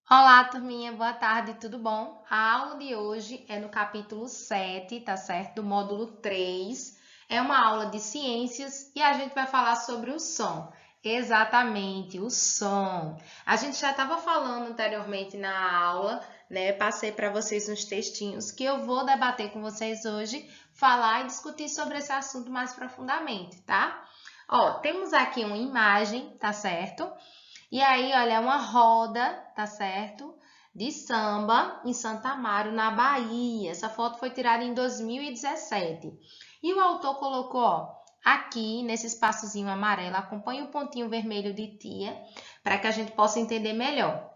Olá, turminha, boa tarde, tudo bom? A aula de hoje é no capítulo 7, tá certo? Do módulo 3. É uma aula de ciências e a gente vai falar sobre o som. Exatamente, o som. A gente já estava falando anteriormente na aula, né? Passei para vocês uns textinhos que eu vou debater com vocês hoje, falar e discutir sobre esse assunto mais profundamente, tá? Ó, temos aqui uma imagem, tá certo? E aí, olha, é uma roda, tá certo? De samba em Santa Amaro, na Bahia. Essa foto foi tirada em 2017. E o autor colocou, ó, aqui nesse espaçozinho amarelo, acompanhe o pontinho vermelho de tia, para que a gente possa entender melhor.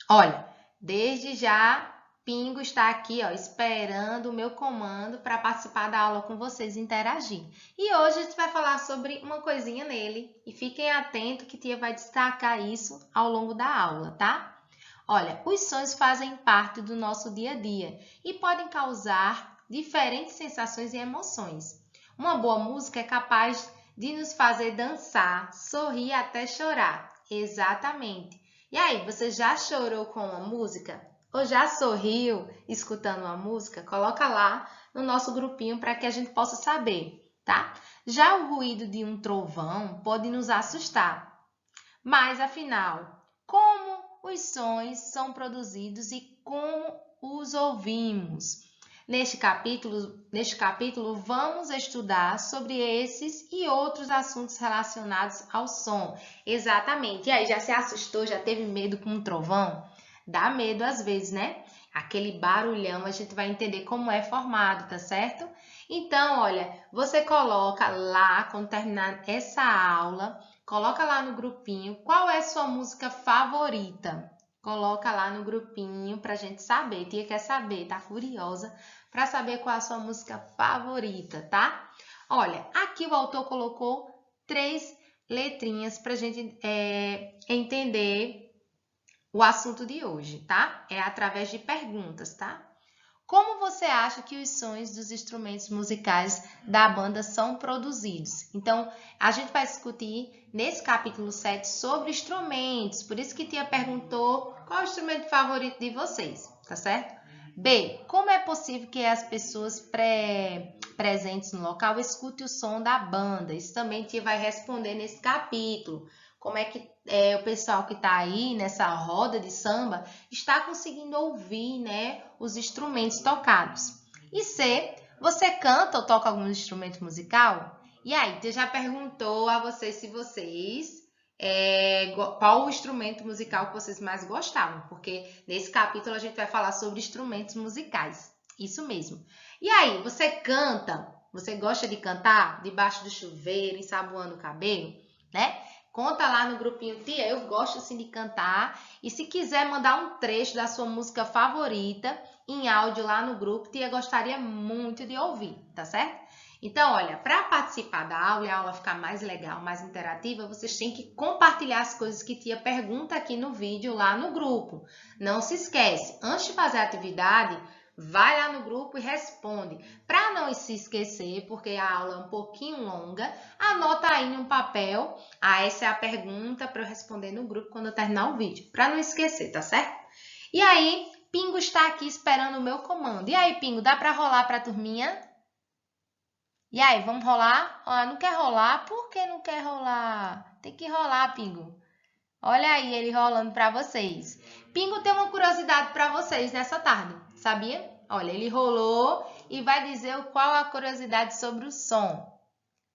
Olha, desde já, Pingo está aqui, ó, esperando o meu comando para participar da aula com vocês e interagir. E hoje a gente vai falar sobre uma coisinha nele e fiquem atentos que tia vai destacar isso ao longo da aula, tá? Olha, os sons fazem parte do nosso dia a dia e podem causar diferentes sensações e emoções. Uma boa música é capaz de nos fazer dançar, sorrir até chorar. Exatamente. E aí, você já chorou com uma música? Ou já sorriu escutando uma música? Coloca lá no nosso grupinho para que a gente possa saber, tá? Já o ruído de um trovão pode nos assustar. Mas afinal, como os sons são produzidos e como os ouvimos? Neste capítulo, vamos estudar sobre esses e outros assuntos relacionados ao som. Exatamente. E aí, já se assustou? Já teve medo com um trovão? Dá medo às vezes, né? Aquele barulhão, a gente vai entender como é formado, tá certo? Então, olha, você coloca lá, quando terminar essa aula, coloca lá no grupinho qual é sua música favorita. Coloca lá no grupinho pra gente saber. Tia quer saber, tá curiosa para saber qual é a sua música favorita, tá? Olha, aqui o autor colocou 3 letrinhas pra gente entender o assunto de hoje, tá? É através de perguntas, tá? Como você acha que os sons dos instrumentos musicais da banda são produzidos? Então, a gente vai discutir nesse capítulo 7 sobre instrumentos. Por isso que tia perguntou qual é o instrumento favorito de vocês, tá certo? B. Como é possível que as pessoas presentes no local escutem o som da banda? Isso também tia vai responder nesse capítulo. Como é que o pessoal que está aí nessa roda de samba está conseguindo ouvir, né, os instrumentos tocados. E C, você canta ou toca algum instrumento musical? E aí, você já perguntou a vocês se vocês qual o instrumento musical que vocês mais gostavam, porque nesse capítulo a gente vai falar sobre instrumentos musicais. Isso mesmo. E aí, você canta? Você gosta de cantar debaixo do chuveiro, ensaboando o cabelo, né? Conta lá no grupinho, tia, eu gosto assim de cantar. E se quiser mandar um trecho da sua música favorita em áudio lá no grupo, tia gostaria muito de ouvir, tá certo? Então, olha, para participar da aula e a aula ficar mais legal, mais interativa, vocês têm que compartilhar as coisas que tia pergunta aqui no vídeo lá no grupo. Não se esquece, antes de fazer a atividade, vai lá no grupo e responde. Para não se esquecer, porque a aula é um pouquinho longa, anota aí num papel. Essa é a pergunta para eu responder no grupo quando eu terminar o vídeo, para não esquecer, tá certo? E aí, Pingo está aqui esperando o meu comando. E aí, Pingo, dá para rolar para a turminha? E aí, vamos rolar? Não quer rolar? Por que não quer rolar? Tem que rolar, Pingo. Olha aí ele rolando para vocês. Pingo tem uma curiosidade para vocês nessa tarde, sabia? Olha, ele rolou e vai dizer qual a curiosidade sobre o som.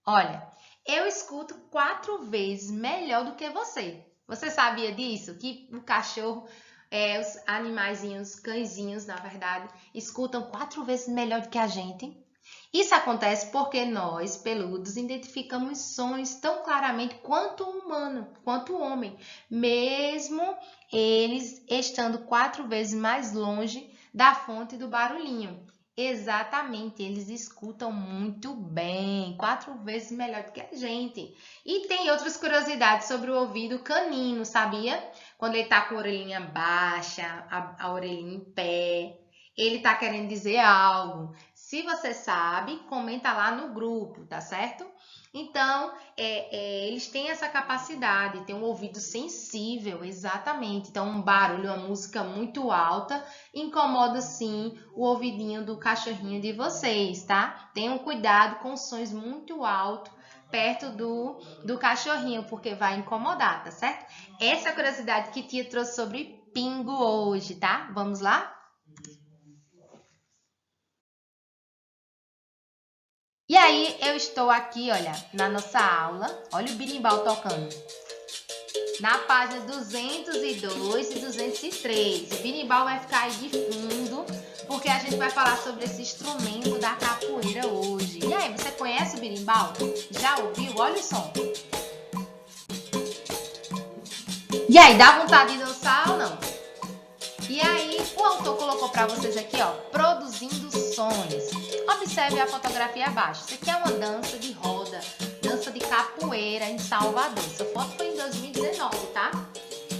Olha, eu escuto 4 vezes melhor do que você. Você sabia disso? Que o cachorro, os animaizinhos, cãezinhos, na verdade, escutam 4 vezes melhor do que a gente? Isso acontece porque nós, peludos, identificamos sons tão claramente quanto o humano, quanto o homem, mesmo eles estando 4 vezes mais longe da fonte do barulhinho. Exatamente, eles escutam muito bem, 4 vezes melhor do que a gente. E tem outras curiosidades sobre o ouvido canino, sabia? Quando ele está com a orelhinha baixa, a orelhinha em pé, ele está querendo dizer algo. Se você sabe, comenta lá no grupo, tá certo? Então, eles têm essa capacidade, têm um ouvido sensível, exatamente. Então, um barulho, uma música muito alta, incomoda sim o ouvidinho do cachorrinho de vocês, tá? Tenham cuidado com sons muito altos perto do cachorrinho, porque vai incomodar, tá certo? Essa é a curiosidade que tia trouxe sobre Pingo hoje, tá? Vamos lá? E aí, eu estou aqui, olha, na nossa aula. Olha o berimbau tocando. Na página 202 e 203. O berimbau vai ficar aí de fundo, porque a gente vai falar sobre esse instrumento da capoeira hoje. E aí, você conhece o berimbau? Já ouviu? Olha o som. E aí, dá vontade de dançar ou não? E aí, o autor colocou para vocês aqui, ó, produzindo sons. Observe a fotografia abaixo. Isso aqui é uma dança de roda, dança de capoeira em Salvador. Essa foto foi em 2019, tá?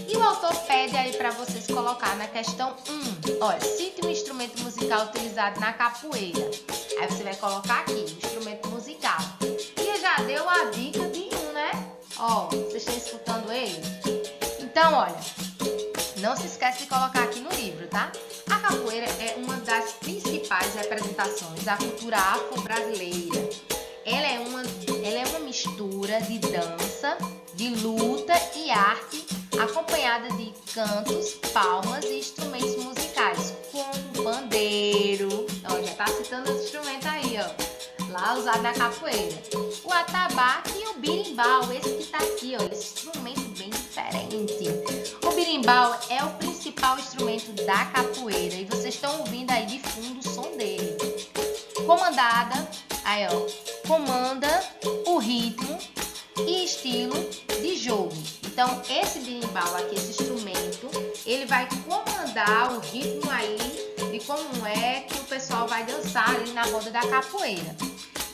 E o autor pede aí para vocês colocar na questão 1. Olha, cite um instrumento musical utilizado na capoeira. Aí você vai colocar aqui, o instrumento musical. E já deu a dica de um, né? Ó, vocês estão escutando ele? Então, olha, não se esquece de colocar aqui no livro, tá? A capoeira é uma das principais representações da cultura afro-brasileira. Ela é uma mistura de dança, de luta e arte, acompanhada de cantos, palmas e instrumentos musicais, como pandeiro. Ó, já tá citando esse instrumento aí, ó, lá usado na capoeira. O atabaque e o berimbau, esse que tá aqui, ó, esse instrumento bem diferente. O berimbau é o principal instrumento da capoeira e vocês estão ouvindo aí de fundo o som dele. Comanda o ritmo e estilo de jogo. Então, esse berimbau aqui, esse instrumento, ele vai comandar o ritmo aí de como é que o pessoal vai dançar ali na roda da capoeira.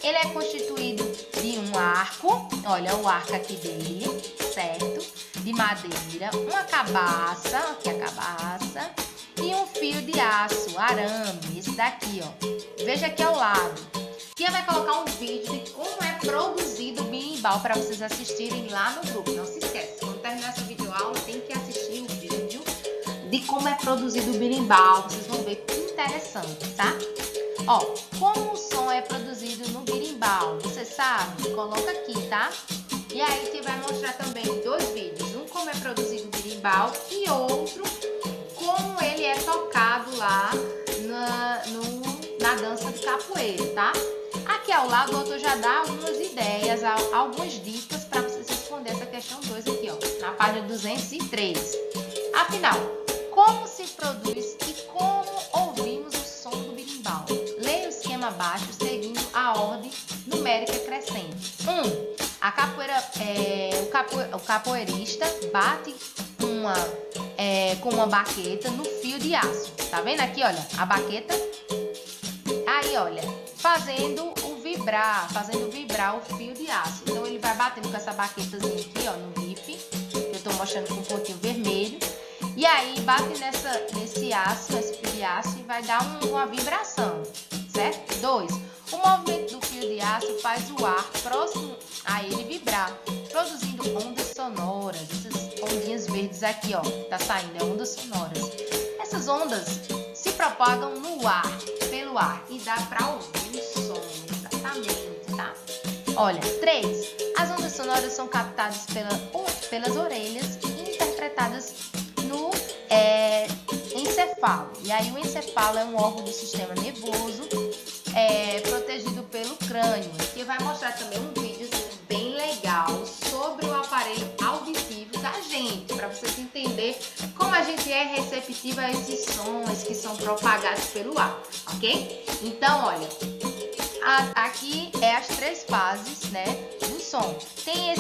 Ele é constituído de um arco, olha o arco aqui dele, certo? De madeira, uma cabaça, aqui a cabaça, e um fio de aço, arame, esse daqui, ó. Veja aqui ao lado. Tia vai colocar um vídeo de como é produzido o berimbau para vocês assistirem lá no grupo. Não se esquece, quando terminar essa videoaula, tem que assistir o vídeo de como é produzido o berimbau. Vocês vão ver que interessante, tá? Ó, como o som é produzido no berimbau, você sabe? Coloca aqui, tá? E aí tia vai mostrar também dois vídeos. Um como é produzido o berimbau e outro como ele é tocado lá na dança de capoeira, tá? Aqui ao lado o autor já dá algumas ideias, algumas dicas para vocês responder essa questão 2 aqui, ó, na página 203. Afinal, como se produz e como ouvimos o som do berimbau? Leia o esquema abaixo seguindo a ordem numérica crescente. 1. O capoeirista bate com uma baqueta no fio de aço. Tá vendo aqui, olha, a baqueta? Aí, olha, fazendo vibrar o fio de aço. Então, ele vai batendo com essa baquetazinha aqui, ó, no riff, que eu tô mostrando com um pontinho vermelho. E aí, bate nesse aço, nesse fio de aço, e vai dar uma vibração, certo? 2. O movimento do fio de aço faz o ar próximo a ele vibrar, produzindo ondas sonoras. Essas ondinhas verdes aqui, ó, tá saindo, é ondas sonoras. Essas ondas se propagam no ar, pelo ar, e dá para ouvir o som, exatamente, tá? Olha, 3. As ondas sonoras são captadas pelas orelhas e interpretadas no encefalo. E aí o encefalo é um órgão do sistema nervoso, protegido pelo crânio. Aqui vai mostrar também um vídeo bem legal sobre o aparelho auditivo da gente, para vocês entenderem como a gente é receptivo a esses sons que são propagados pelo ar, ok? Então, olha, aqui é as 3 fases, né, do som. Tem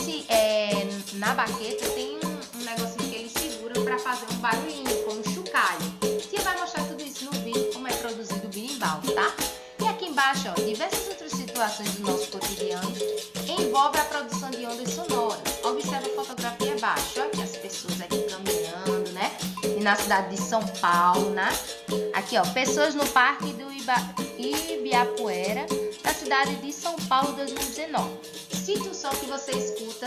na baqueta tem um negocinho que ele segura para fazer um barulhinho, como um chocalho. Tia vai mostrar tudo isso no vídeo, como é produzido o berimbau, tá? E aqui embaixo, ó, diversas outras situações do nosso cotidiano envolvem a produção de ondas sonoras. Observe a fotografia abaixo, ó, as pessoas aqui caminhando, né? E na cidade de São Paulo, né? Aqui, ó, pessoas no parque do Ibirapuera, da cidade de São Paulo, 2019. Cite o som que você escuta,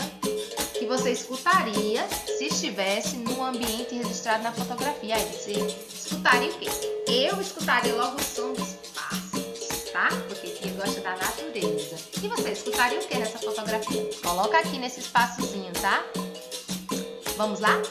que você escutaria se estivesse no ambiente registrado na fotografia. Aí você escutaria o quê? Eu escutaria logo o som dos pássaros, tá? Porque quem gosta da natureza. E você escutaria o que nessa fotografia? Coloca aqui nesse espaçozinho, tá? Vamos lá?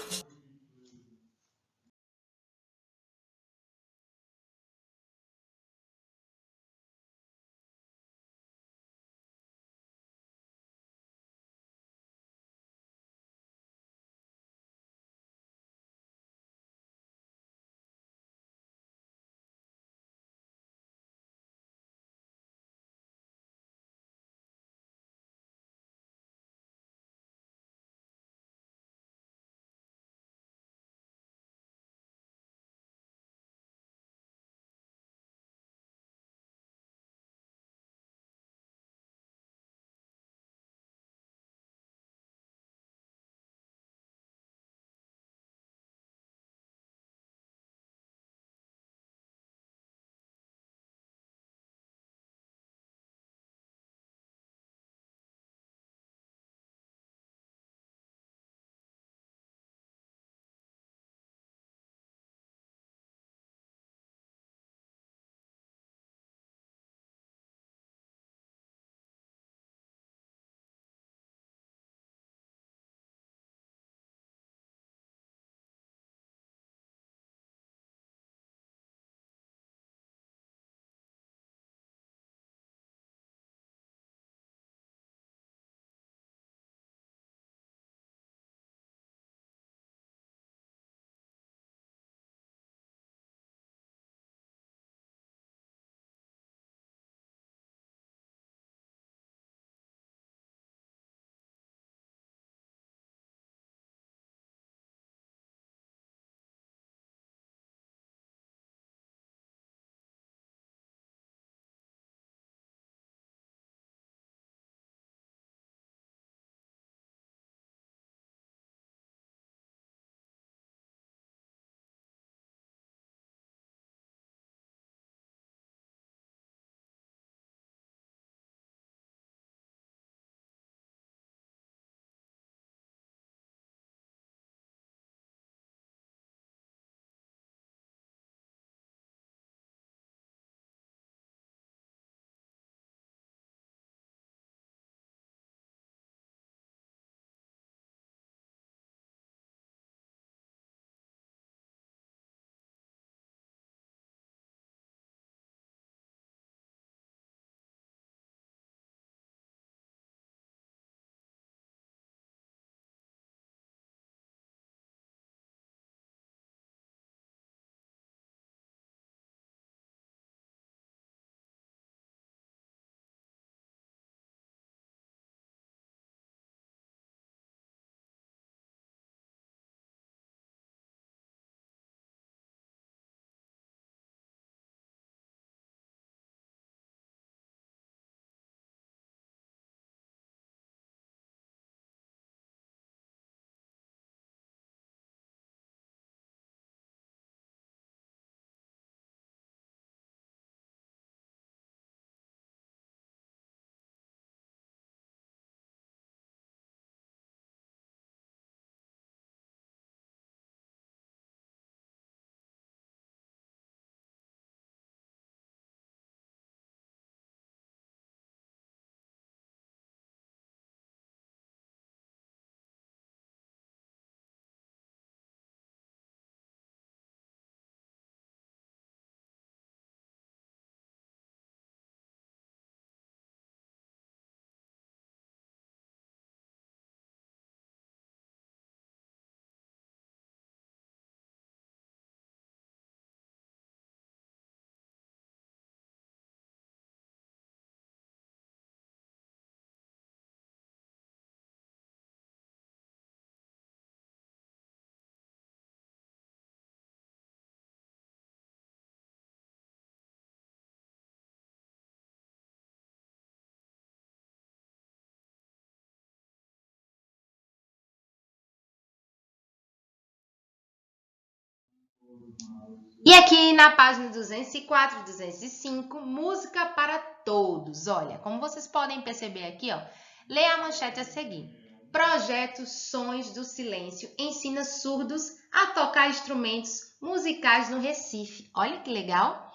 E aqui na página 204 e 205, música para todos. Olha, como vocês podem perceber aqui, ó, leia a manchete a seguir. Projeto Sons do Silêncio ensina surdos a tocar instrumentos musicais no Recife. Olha que legal!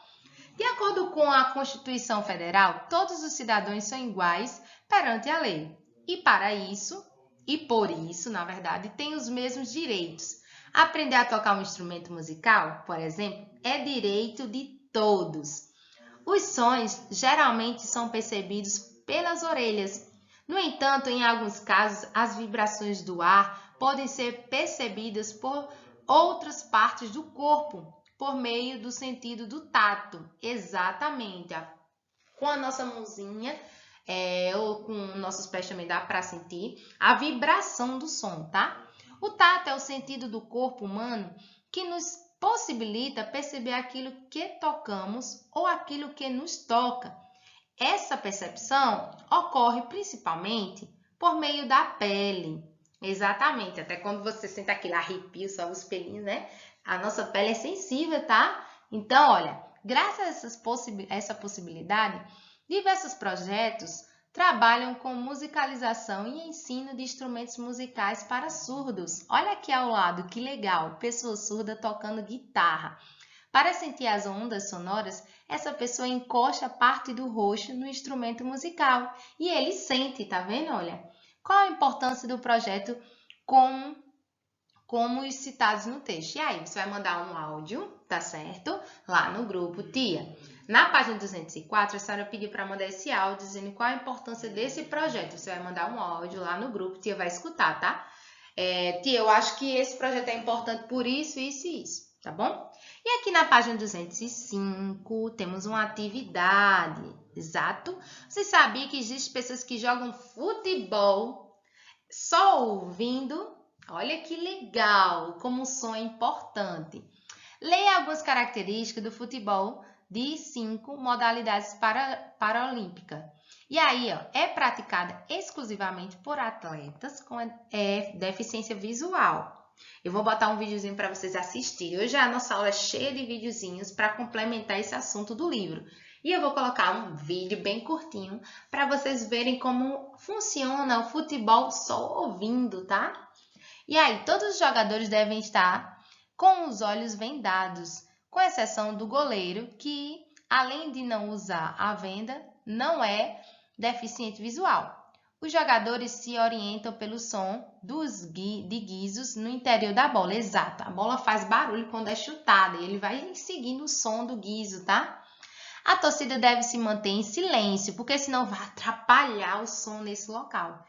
De acordo com a Constituição Federal, todos os cidadãos são iguais perante a lei. E para isso, e por isso, na verdade, têm os mesmos direitos. Aprender a tocar um instrumento musical, por exemplo, é direito de todos. Os sons geralmente são percebidos pelas orelhas. No entanto, em alguns casos, as vibrações do ar podem ser percebidas por outras partes do corpo, por meio do sentido do tato. Exatamente. Com a nossa mãozinha ou com nossos pés também dá para sentir a vibração do som, tá? O tato é o sentido do corpo humano que nos possibilita perceber aquilo que tocamos ou aquilo que nos toca. Essa percepção ocorre principalmente por meio da pele. Exatamente, até quando você sente aquele arrepio, só os pelinhos, né? A nossa pele é sensível, tá? Então, olha, graças a essa possibilidade, diversos projetos trabalham com musicalização e ensino de instrumentos musicais para surdos. Olha aqui ao lado, que legal, pessoa surda tocando guitarra. Para sentir as ondas sonoras, essa pessoa encosta parte do rosto no instrumento musical e ele sente, tá vendo? Olha, qual a importância do projeto como os citados no texto? E aí, você vai mandar um áudio, tá certo? Lá no grupo, tia. Na página 204, a senhora pediu para mandar esse áudio dizendo qual a importância desse projeto. Você vai mandar um áudio lá no grupo, tia vai escutar, tá? Tia, eu acho que esse projeto é importante por isso, isso e isso, tá bom? E aqui na página 205, temos uma atividade, exato. Você sabia que existem pessoas que jogam futebol só ouvindo? Olha que legal, como o som é importante. Leia algumas características do futebol de 5 modalidades paralímpicas. E aí, ó, é praticada exclusivamente por atletas com deficiência visual. Eu vou botar um videozinho para vocês assistirem. Hoje a nossa aula é cheia de videozinhos para complementar esse assunto do livro. E eu vou colocar um vídeo bem curtinho para vocês verem como funciona o futebol só ouvindo, tá? E aí, todos os jogadores devem estar com os olhos vendados, com exceção do goleiro, que, além de não usar a venda, não é deficiente visual. Os jogadores se orientam pelo som de guizos no interior da bola. Exato, a bola faz barulho quando é chutada e ele vai seguindo o som do guizo, tá? A torcida deve se manter em silêncio, porque senão vai atrapalhar o som nesse local.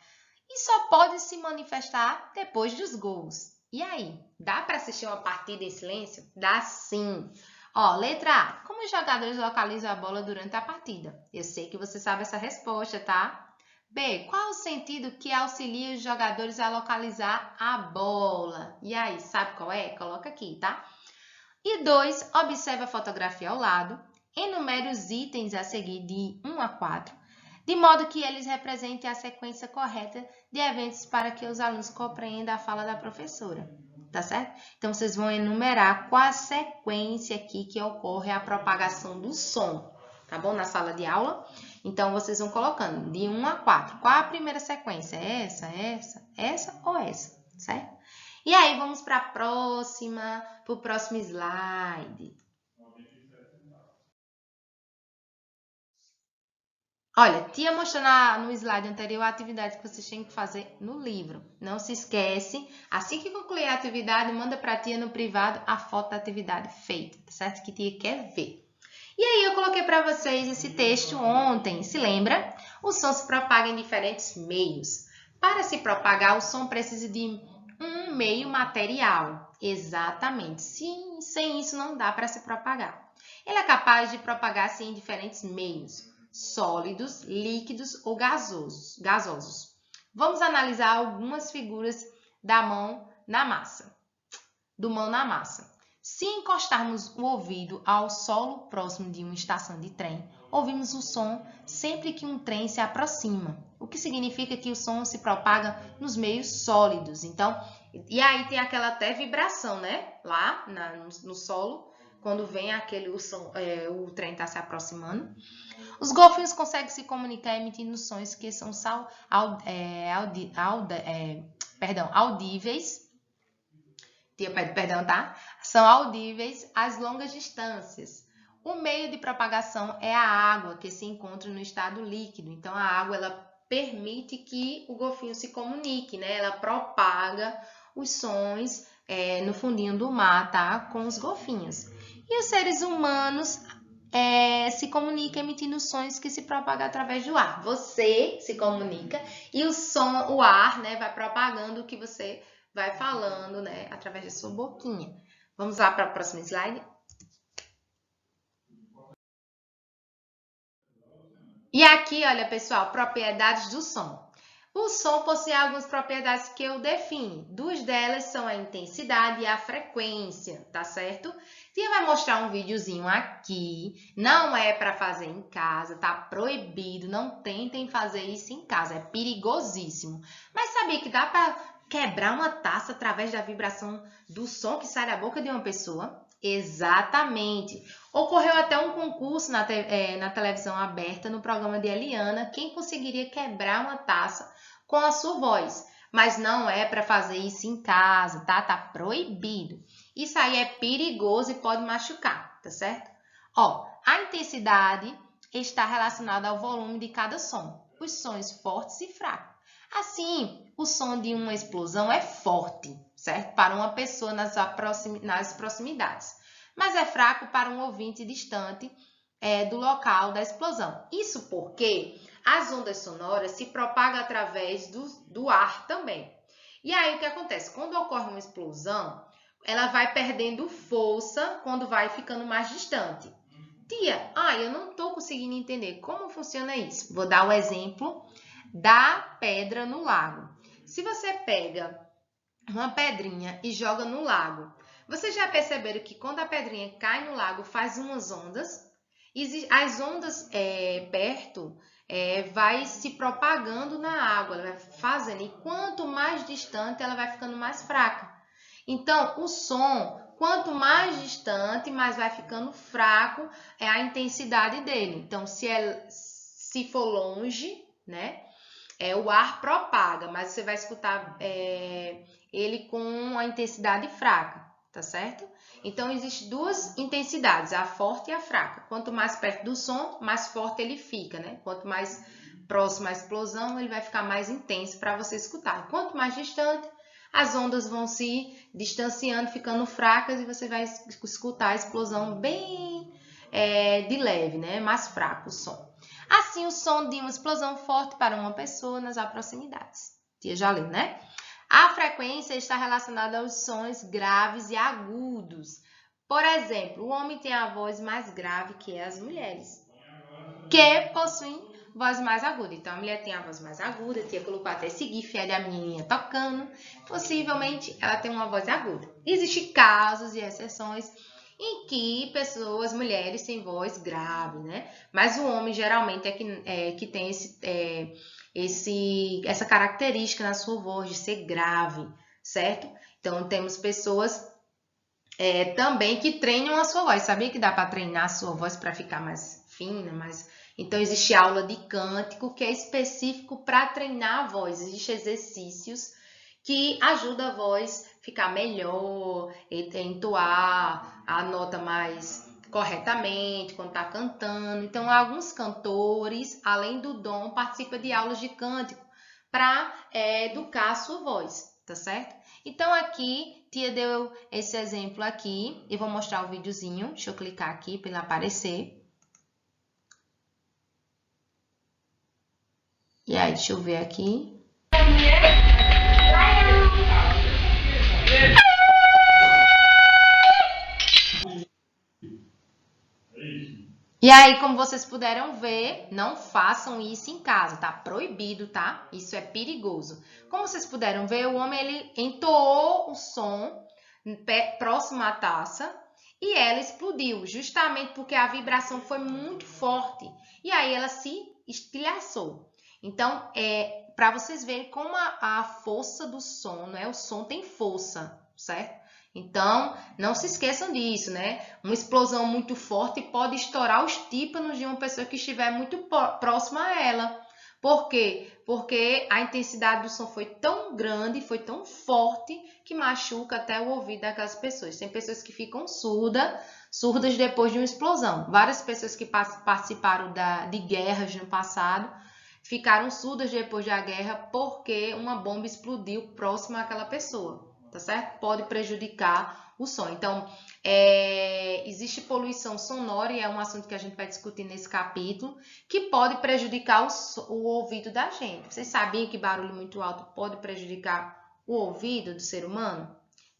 E só pode se manifestar depois dos gols. E aí, dá para assistir uma partida em silêncio? Dá sim! Ó, letra A. Como os jogadores localizam a bola durante a partida? Eu sei que você sabe essa resposta, tá? B. Qual o sentido que auxilia os jogadores a localizar a bola? E aí, sabe qual é? Coloca aqui, tá? E 2. Observe a fotografia ao lado. Enumere os itens a seguir de 1 a 4, de modo que eles representem a sequência correta de eventos para que os alunos compreendam a fala da professora. Tá certo? Então, vocês vão enumerar qual a sequência aqui que ocorre a propagação do som, tá bom? Na sala de aula. Então, vocês vão colocando de 1 a 4. Qual a primeira sequência? Essa ou essa, certo? E aí, vamos para o próximo slide. Olha, tia mostrou no slide anterior a atividade que vocês têm que fazer no livro. Não se esquece, assim que concluir a atividade, manda para a tia no privado a foto da atividade feita, tá certo? Que a tia quer ver. E aí eu coloquei para vocês esse texto ontem, se lembra? O som se propaga em diferentes meios. Para se propagar, o som precisa de um meio material. Exatamente. Sim, sem isso não dá para se propagar. Ele é capaz de propagar-se em diferentes meios. Sólidos, líquidos ou gasosos. Vamos analisar algumas figuras da mão na massa. Do mão na massa. Se encostarmos o ouvido ao solo próximo de uma estação de trem, ouvimos o som sempre que um trem se aproxima, o que significa que o som se propaga nos meios sólidos. Então, E aí tem aquela até vibração, né? Lá no solo, quando vem o som, o trem está se aproximando. Os golfinhos conseguem se comunicar emitindo sons que são audíveis. Perdão, tá? São audíveis às longas distâncias. O meio de propagação é a água, que se encontra no estado líquido. Então, a água ela permite que o golfinho se comunique, né? Ela propaga os sons no fundinho do mar, tá? Com os golfinhos. E os seres humanos se comunicam emitindo sons que se propagam através do ar. Você se comunica e o ar, né, vai propagando o que você vai falando, né, através da sua boquinha. Vamos lá para o próximo slide. E aqui, olha, pessoal, propriedades do som. O som possui algumas propriedades que eu defino. Duas delas são a intensidade e a frequência, tá certo? Tia vai mostrar um videozinho aqui. Não é para fazer em casa, tá proibido. Não tentem fazer isso em casa, é perigosíssimo. Mas sabia que dá para quebrar uma taça através da vibração do som que sai da boca de uma pessoa? Exatamente. Ocorreu até um concurso na televisão aberta, no programa de Eliana, quem conseguiria quebrar uma taça com a sua voz. Mas não é para fazer isso em casa, tá? Tá proibido. Isso aí é perigoso e pode machucar, tá certo? Ó, a intensidade está relacionada ao volume de cada som. Os sons fortes e fracos. Assim, o som de uma explosão é forte, certo? Para uma pessoa nas proximidades, mas é fraco para um ouvinte distante do local da explosão. Isso porque as ondas sonoras se propagam através do ar também. E aí o que acontece? Quando ocorre uma explosão, ela vai perdendo força quando vai ficando mais distante. Tia, eu não estou conseguindo entender como funciona isso. Vou dar o exemplo da pedra no lago. Se você pega uma pedrinha e joga no lago, vocês já perceberam que quando a pedrinha cai no lago faz umas ondas? As ondas perto vai se propagando na água, ela vai fazendo, e quanto mais distante ela vai ficando mais fraca. Então, o som, quanto mais distante, mais vai ficando fraco a intensidade dele. Então, se for longe, né? O ar propaga, mas você vai escutar ele com a intensidade fraca, tá certo? Então, existem duas intensidades, a forte e a fraca. Quanto mais perto do som, mais forte ele fica, né? Quanto mais próximo à explosão, ele vai ficar mais intenso para você escutar. Quanto mais distante, as ondas vão se distanciando, ficando fracas e você vai escutar a explosão bem de leve, né? Mais fraco o som. Assim, o som de uma explosão forte para uma pessoa nas proximidades. Tia já leu, né? A frequência está relacionada aos sons graves e agudos. Por exemplo, o homem tem a voz mais grave que as mulheres, que possuem voz mais aguda. Então, a mulher tem a voz mais aguda. A tia colocou até esse gif da menininha tocando. Possivelmente, ela tem uma voz aguda. Existem casos e exceções em que mulheres têm voz grave, né? Mas o homem geralmente que tem essa característica na sua voz de ser grave, certo? Então, temos pessoas também que treinam a sua voz. Sabia que dá para treinar a sua voz para ficar mais fina, Então, existe aula de cântico que é específico para treinar a voz. Existem exercícios que ajudam a voz a ficar melhor, entoar a nota mais corretamente quando está cantando. Então, alguns cantores, além do dom, participam de aulas de cântico para educar a sua voz, tá certo? Então, aqui, tia deu esse exemplo aqui. Eu vou mostrar o videozinho. Deixa eu clicar aqui para ele aparecer. E aí, deixa eu ver aqui. E aí, como vocês puderam ver, não façam isso em casa, tá? Proibido, tá? Isso é perigoso. Como vocês puderam ver, o homem ele entoou o som próximo à taça e ela explodiu, justamente porque a vibração foi muito forte. E aí ela se estilhaçou. Então, para vocês verem como a força do som, né? O som tem força, certo? Então, não se esqueçam disso, né? Uma explosão muito forte pode estourar os tímpanos de uma pessoa que estiver muito próxima a ela. Por quê? Porque a intensidade do som foi tão grande, foi tão forte, que machuca até o ouvido daquelas pessoas. Tem pessoas que ficam surdas depois de uma explosão. Várias pessoas que participaram de guerras no passado ficaram surdas depois da guerra porque uma bomba explodiu próximo àquela pessoa, tá certo? Pode prejudicar o som. Então, existe poluição sonora, e é um assunto que a gente vai discutir nesse capítulo, que pode prejudicar o ouvido da gente. Vocês sabiam que barulho muito alto pode prejudicar o ouvido do ser humano?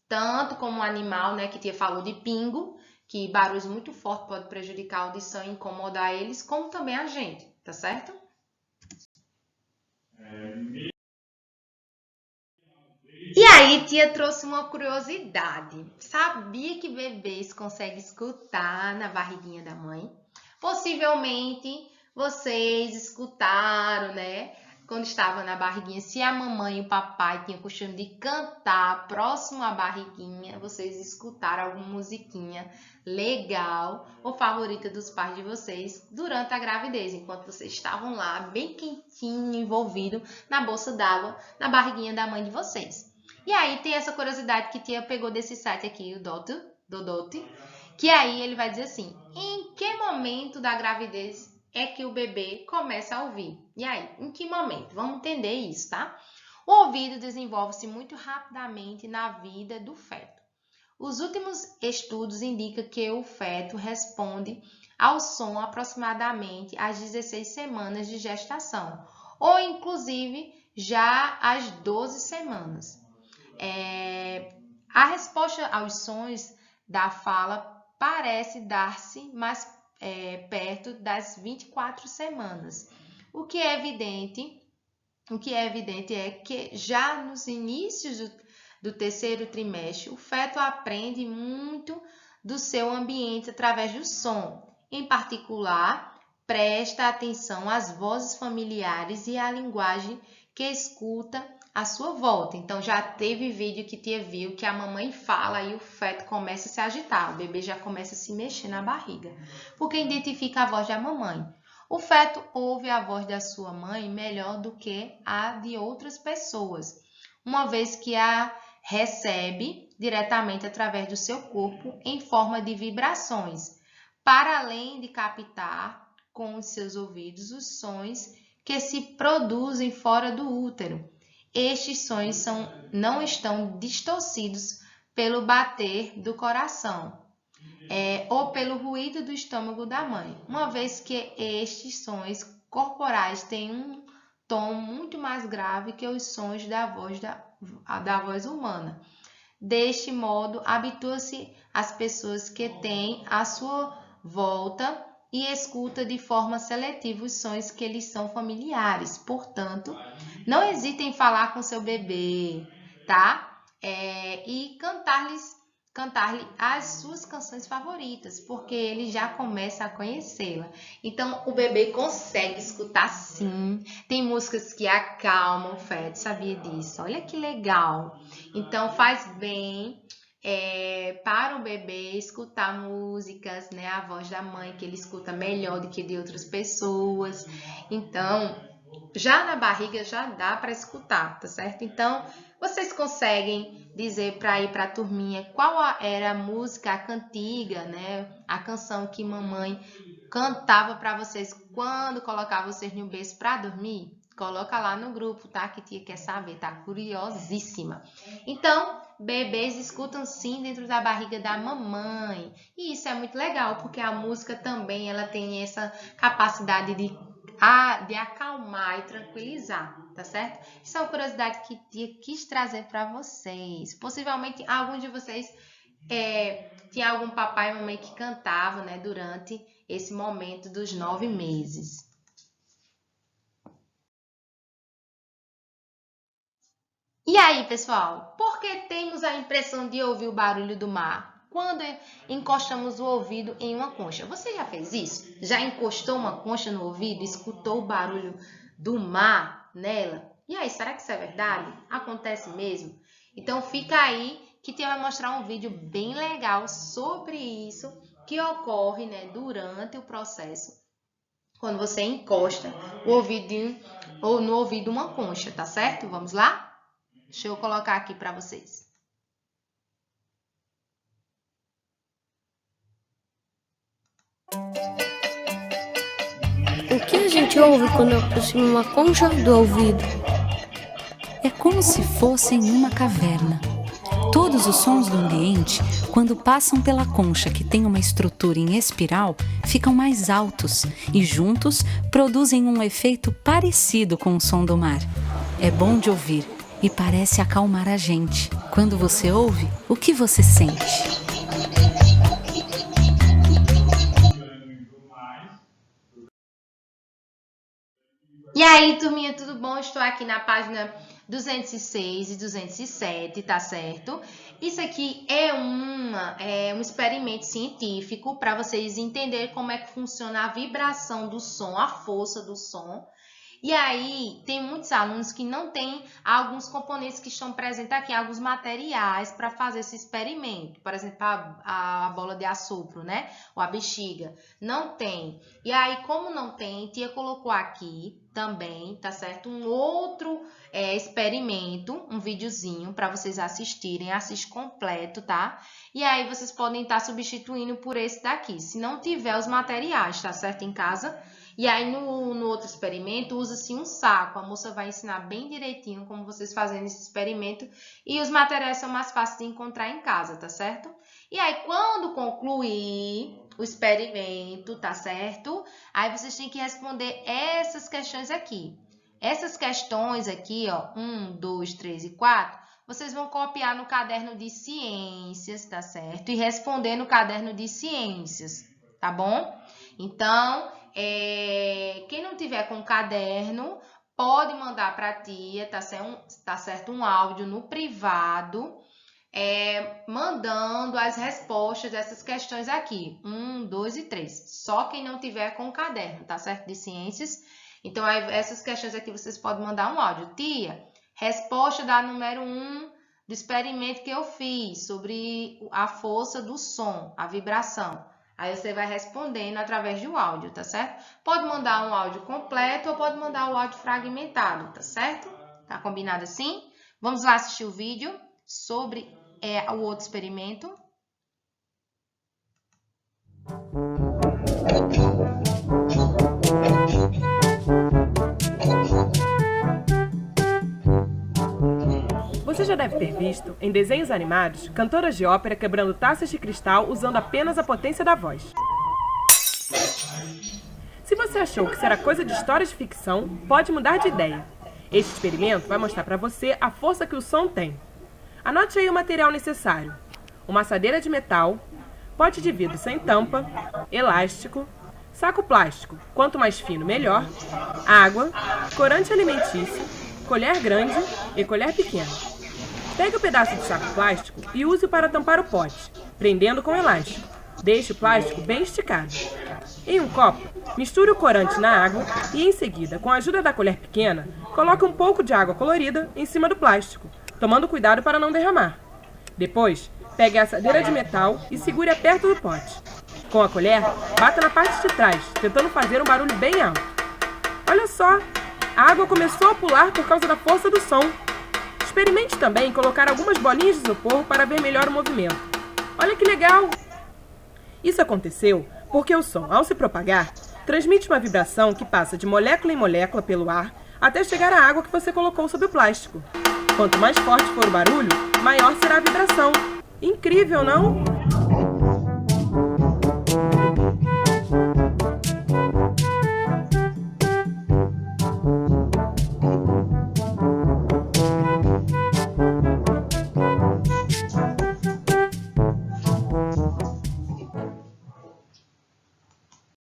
Tanto como o animal, né, que Tia falou de pingo, que barulhos muito fortes podem prejudicar a audição e incomodar eles, como também a gente, tá certo? E aí, Tia trouxe uma curiosidade. Sabia que bebês conseguem escutar na barriguinha da mãe? Possivelmente vocês escutaram, né? Quando estava na barriguinha, se a mamãe e o papai tinham o costume de cantar próximo à barriguinha, vocês escutaram alguma musiquinha legal ou favorita dos pais de vocês durante a gravidez, enquanto vocês estavam lá, bem quentinho, envolvido na bolsa d'água, na barriguinha da mãe de vocês. E aí tem essa curiosidade que Tia pegou desse site aqui, o Dodote, que aí ele vai dizer assim, em que momento da gravidez é que o bebê começa a ouvir? E aí, em que momento? Vamos entender isso, tá? O ouvido desenvolve-se muito rapidamente na vida do feto. Os últimos estudos indicam que o feto responde ao som aproximadamente às 16 semanas de gestação, ou inclusive já às 12 semanas. A resposta aos sons da fala parece dar-se mais perto das 24 semanas. O que é evidente é que já nos inícios do terceiro trimestre, o feto aprende muito do seu ambiente através do som. Em particular, presta atenção às vozes familiares e à linguagem que escuta à sua volta. Então, já teve vídeo que Tia viu que a mamãe fala e o feto começa a se agitar, o bebê já começa a se mexer na barriga, porque identifica a voz da mamãe. O feto ouve a voz da sua mãe melhor do que a de outras pessoas, uma vez que a recebe diretamente através do seu corpo em forma de vibrações, para além de captar com os seus ouvidos os sons que se produzem fora do útero. Estes sons não estão distorcidos pelo bater do coração ou pelo ruído do estômago da mãe, uma vez que estes sons corporais têm um tom muito mais grave que os sons da voz humana. Deste modo, habitua-se as pessoas que têm à sua volta e escuta de forma seletiva os sons que lhes são familiares. Portanto, não hesitem em falar com seu bebê, tá? E cantar-lhe as suas canções favoritas, porque ele já começa a conhecê-la. Então, o bebê consegue escutar sim. Tem músicas que acalmam o feto, sabia disso? Olha que legal. Então, faz bem para o bebê escutar músicas, né? A voz da mãe, que ele escuta melhor do que de outras pessoas. Então, já na barriga já dá para escutar, tá certo? Então, vocês conseguem dizer para ir para a turminha qual era a música, a cantiga, né? A canção que mamãe cantava para vocês quando colocava vocês no berço para dormir? Coloca lá no grupo, tá? Que Tia quer saber, tá curiosíssima. Então, bebês escutam sim dentro da barriga da mamãe. E isso é muito legal, porque a música também ela tem essa capacidade de acalmar e tranquilizar, tá certo? Isso é uma curiosidade que Tia quis trazer para vocês. Possivelmente alguns de vocês tinha algum papai e mamãe que cantavam, né, durante esse momento dos 9 meses. E aí, pessoal, por que temos a impressão de ouvir o barulho do mar quando encostamos o ouvido em uma concha? Você já fez isso? Já encostou uma concha no ouvido e escutou o barulho do mar nela? E aí, será que isso é verdade? Acontece mesmo? Então fica aí que Tia vai mostrar um vídeo bem legal sobre isso que ocorre, né, durante o processo, quando você encosta o ouvido ou no ouvido de uma concha, tá certo? Vamos lá? Deixa eu colocar aqui para vocês. O que a gente ouve quando aproxima uma concha do ouvido? É como se fossem uma caverna. Todos os sons do ambiente, quando passam pela concha que tem uma estrutura em espiral, ficam mais altos e juntos produzem um efeito parecido com o som do mar. É bom de ouvir e parece acalmar a gente. Quando você ouve, o que você sente? E aí, turminha, tudo bom? Estou aqui na página 206 e 207, tá certo? Isso aqui é um experimento científico para vocês entenderem como é que funciona a vibração do som, a força do som. E aí, tem muitos alunos que não têm alguns componentes que estão presentes aqui, alguns materiais para fazer esse experimento. Por exemplo, a bola de assopro, né? Ou a bexiga. Não tem. E aí, como não tem, Tia colocou aqui também, tá certo? Um outro experimento, um videozinho para vocês assistirem, assiste completo, tá? E aí, vocês podem estar substituindo por esse daqui, se não tiver os materiais, tá certo? Em casa. E aí, no outro experimento, usa-se um saco. A moça vai ensinar bem direitinho como vocês fazem esse experimento. E os materiais são mais fáceis de encontrar em casa, tá certo? E aí, quando concluir o experimento, tá certo? Aí, vocês têm que responder essas questões aqui. Essas questões aqui, ó, 1, 2, 3 e 4, vocês vão copiar no caderno de ciências, tá certo? E responder no caderno de ciências, tá bom? Então, quem não tiver com caderno, pode mandar para a tia, tá certo? Um áudio no privado, mandando as respostas dessas questões aqui. 1, 2 e 3. Só quem não tiver com caderno, tá certo? De ciências. Então, aí, essas questões aqui vocês podem mandar um áudio. Tia, resposta da número 1 do experimento que eu fiz sobre a força do som, a vibração. Aí você vai respondendo através do áudio, tá certo? Pode mandar um áudio completo ou pode mandar o áudio fragmentado, tá certo? Tá combinado assim? Vamos lá assistir o vídeo sobre o outro experimento. Você já deve ter visto, em desenhos animados, cantoras de ópera quebrando taças de cristal usando apenas a potência da voz. Se você achou que isso era coisa de histórias de ficção, pode mudar de ideia. Este experimento vai mostrar para você a força que o som tem. Anote aí o material necessário: uma assadeira de metal, pote de vidro sem tampa, elástico, saco plástico, quanto mais fino melhor, água, corante alimentício, colher grande e colher pequena. Pegue o pedaço de saco plástico e use-o para tampar o pote, prendendo com elástico. Deixe o plástico bem esticado. Em um copo, misture o corante na água e, em seguida, com a ajuda da colher pequena, coloque um pouco de água colorida em cima do plástico, tomando cuidado para não derramar. Depois, pegue a assadeira de metal e segure-a perto do pote. Com a colher, bata na parte de trás, tentando fazer um barulho bem alto. Olha só! A água começou a pular por causa da força do som. Experimente também colocar algumas bolinhas de isopor para ver melhor o movimento. Olha que legal! Isso aconteceu porque o som, ao se propagar, transmite uma vibração que passa de molécula em molécula pelo ar até chegar à água que você colocou sobre o plástico. Quanto mais forte for o barulho, maior será a vibração. Incrível, não?